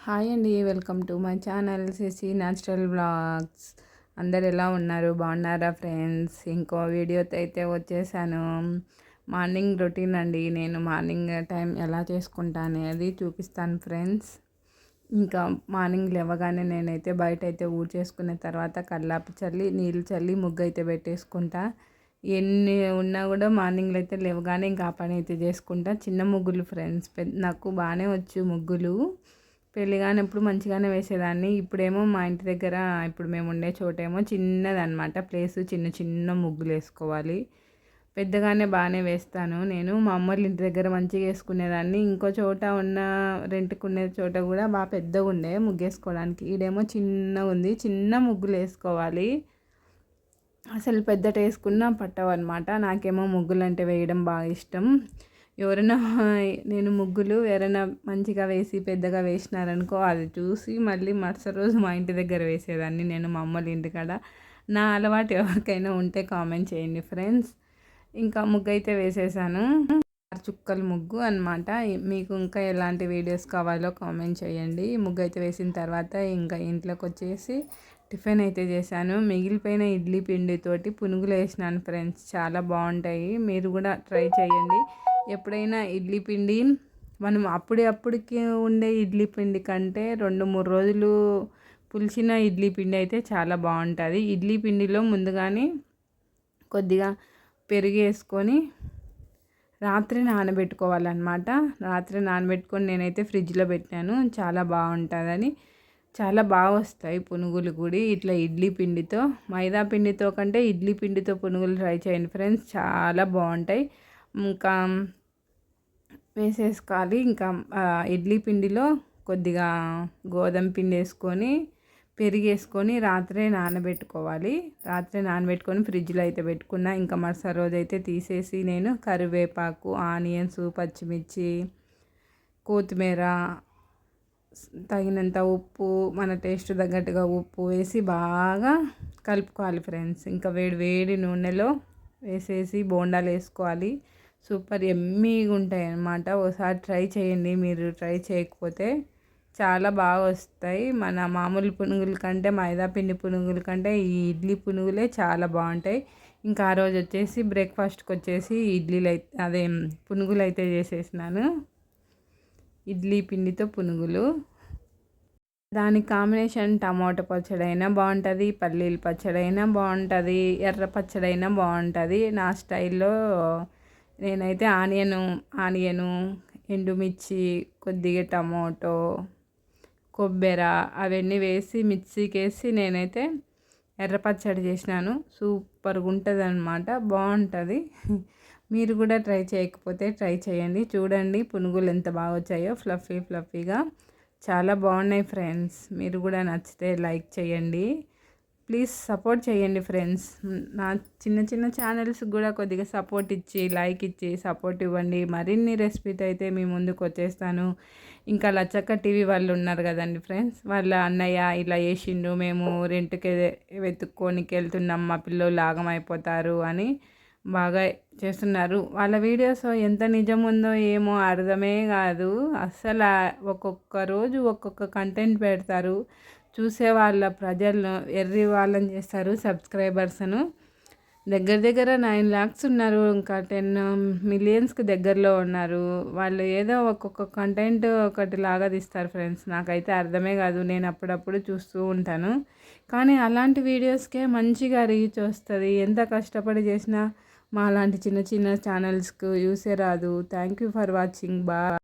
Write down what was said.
Hi అండి, welcome to my channel CC natural blogs. అందరు ఎలా ఉన్నారు? బాగున్నారా ఫ్రెండ్స్? ఇంకో వీడియోతో అయితే వచ్చేసాను. మార్నింగ్ రొటీన్ అండి. నేను మార్నింగ్ టైం ఎలా చేసుకుంటాను అనేది చూపిస్తాను ఫ్రెండ్స్. ఇంకా మార్నింగ్ లేవగానే నేనైతే బయట అయితే ఊడ్చేసుకున్న తర్వాత కల్లాపి చల్లి నీళ్ళు చల్లి ముగ్గు అయితే పెట్టేసుకుంటా. ఎన్ని ఉన్నా కూడా మార్నింగ్లో అయితే లేవగానే ఇంకా ఆ పని అయితే చేసుకుంటా. చిన్న ముగ్గులు ఫ్రెండ్స్, నాకు బాగానే వచ్చు ముగ్గులు. పెళ్ళి కానప్పుడు మంచిగానే వేసేదాన్ని. ఇప్పుడేమో మా ఇంటి దగ్గర, ఇప్పుడు మేము ఉండే చోటేమో చిన్నదన్నమాట ప్లేసు, చిన్న చిన్న ముగ్గులు వేసుకోవాలి. పెద్దగానే బాగానే వేస్తాను నేను. మా అమ్మోళ్ళ ఇంటి దగ్గర మంచిగా వేసుకునేదాన్ని. ఇంకో చోట ఉన్న రెంట్కునే చోట కూడా బాగా పెద్దగా ఉండే ముగ్గేసుకోవడానికి. ఈడేమో చిన్నగా ఉంది, చిన్న ముగ్గులు వేసుకోవాలి. అసలు పెద్దట వేసుకున్నా పట్టవన్నమాట. నాకేమో ముగ్గులు అంటే వేయడం బాగా ఇష్టం. ఎవరైనా నేను ముగ్గులు ఎవరైనా మంచిగా వేసి పెద్దగా వేసినారనుకో, అది చూసి మళ్ళీ మరుసటి రోజు మా ఇంటి దగ్గర వేసేదాన్ని నేను, మా అమ్మల ఇంటికాడ. నా అలవాటు ఎవరికైనా ఉంటే కామెంట్ చేయండి ఫ్రెండ్స్. ఇంకా ముగ్గు అయితే వేసేసాను. చుక్కల ముగ్గు అనమాట. మీకు ఇంకా ఎలాంటి వీడియోస్ కావాలో కామెంట్ చేయండి. ముగ్గు అయితే వేసిన తర్వాత ఇంకా ఇంట్లోకి వచ్చేసి టిఫిన్ అయితే చేశాను. మిగిలిపోయిన ఇడ్లీ పిండితోటి పునుగులు వేసినాను ఫ్రెండ్స్. చాలా బాగుంటాయి, మీరు కూడా ట్రై చేయండి. ఎప్పుడైనా ఇడ్లీ పిండి మనం అప్పటికి ఉండే ఇడ్లీ పిండి కంటే 2-3 రోజులు పులిచిన ఇడ్లీ పిండి అయితే చాలా బాగుంటుంది. ఇడ్లీ పిండిలో ముందుగానే కొద్దిగా పెరుగు వేసుకొని రాత్రి నానబెట్టుకోవాలన్నమాట. రాత్రి నానబెట్టుకొని నేనైతే ఫ్రిడ్జ్లో పెట్టాను. చాలా బాగుంటుందని, చాలా బాగా వస్తాయి పునుగులు కూడా ఇట్లా ఇడ్లీ పిండితో. మైదా పిండితో కంటే ఇడ్లీ పిండితో పునుగులు ట్రై చేయండి ఫ్రెండ్స్, చాలా బాగుంటాయి. ఇంకా వేసేసుకోవాలి. ఇంకా ఇడ్లీ పిండిలో కొద్దిగా గోధుమ పిండి వేసుకొని పెరుగు వేసుకొని రాత్రే నానబెట్టుకోవాలి. రాత్రే నానబెట్టుకొని ఫ్రిడ్జ్లో అయితే పెట్టుకున్నా. ఇంకా మరుసటి రోజు అయితే తీసేసి నేను కరివేపాకు, ఆనియన్స్, పచ్చిమిర్చి, కొత్తిమీర, తగినంత ఉప్పు, మన టేస్ట్ తగ్గట్టుగా ఉప్పు వేసి బాగా కలుపుకోవాలి ఫ్రెండ్స్. ఇంకా వేడి వేడి నూనెలో వేసేసి బోండాలు వేసుకోవాలి. సూపర్ ఎమ్మీగా ఉంటాయి అన్నమాట. ఒకసారి ట్రై చేయండి. మీరు ట్రై చేయకపోతే చాలా బాగా వస్తాయి. మన మామూలు పునుగుల కంటే, మైదా పిండి పునుగుల కంటే ఈ ఇడ్లీ పునుగులే చాలా బాగుంటాయి. ఇంకా ఆ రోజు వచ్చేసి బ్రేక్ఫాస్ట్కి వచ్చేసి ఇడ్లీలు అయితే పునుగులు అయితే చేసేసినాను. ఇడ్లీ పిండితో పునుగులు. దానికి కాంబినేషన్ టమాటో పచ్చడి అయినా బాగుంటుంది, పల్లీల పచ్చడి అయినా బాగుంటుంది, ఎర్ర పచ్చడి అయినా బాగుంటుంది. నా స్టైల్లో నేనైతే ఆనియను, ఎండుమిర్చి, కొద్దిగా టమాటో, కొబ్బరి అవన్నీ వేసి మిక్సీకి వేసి నేనైతే ఎర్ర పచ్చడి చేసినాను. సూపర్గా ఉంటుంది అన్నమాట, బాగుంటుంది. మీరు కూడా ట్రై చేయకపోతే ట్రై చేయండి. చూడండి పునుగులు ఎంత బాగా వచ్చాయో, ఫ్లఫీగా చాలా బాగున్నాయి ఫ్రెండ్స్. మీరు కూడా నచ్చితే లైక్ చేయండి, ప్లీజ్ సపోర్ట్ చేయండి ఫ్రెండ్స్. నా చిన్న ఛానల్స్కి కూడా కొద్దిగా సపోర్ట్ ఇచ్చి లైక్ ఇచ్చి సపోర్ట్ ఇవ్వండి. మరిన్ని రెసిపీతో అయితే మీ ముందుకు వచ్చేస్తాను. ఇంకా లచ్చక్క టీవీ వాళ్ళు ఉన్నారు కదండి ఫ్రెండ్స్, వాళ్ళ అన్నయ్య ఇలా వేసిండు, మేము రెంట్కి వెతుక్కోనికి వెళ్తున్నాం, మా పిల్లలు లాగమైపోతారు అని బాగా చేస్తున్నారు. వాళ్ళ వీడియోస్ ఎంత నిజం ఉందో ఏమో అర్థమే కాదు అస్సలు. ఒక్కొక్క రోజు ఒక్కొక్క కంటెంట్ పెడతారు. చూసే వాళ్ళ ప్రజలను ఎర్రి వాళ్ళని చేస్తారు. సబ్స్క్రైబర్స్ను దగ్గర 9 lakhs ఉన్నారు. ఇంకా 10 millionsకి దగ్గరలో ఉన్నారు. వాళ్ళు ఏదో ఒక్కొక్క కంటెంట్ ఒకటిలాగా తీస్తారు ఫ్రెండ్స్. నాకైతే అర్థమే కాదు. నేను అప్పుడప్పుడు చూస్తూ ఉంటాను, కానీ అలాంటి వీడియోస్కే మంచిగా రీచ్ వస్తుంది. ఎంత కష్టపడి చేసినా మా అలాంటి చిన్న ఛానల్స్కు యూసే రాదు. Thank you for watching. Bye.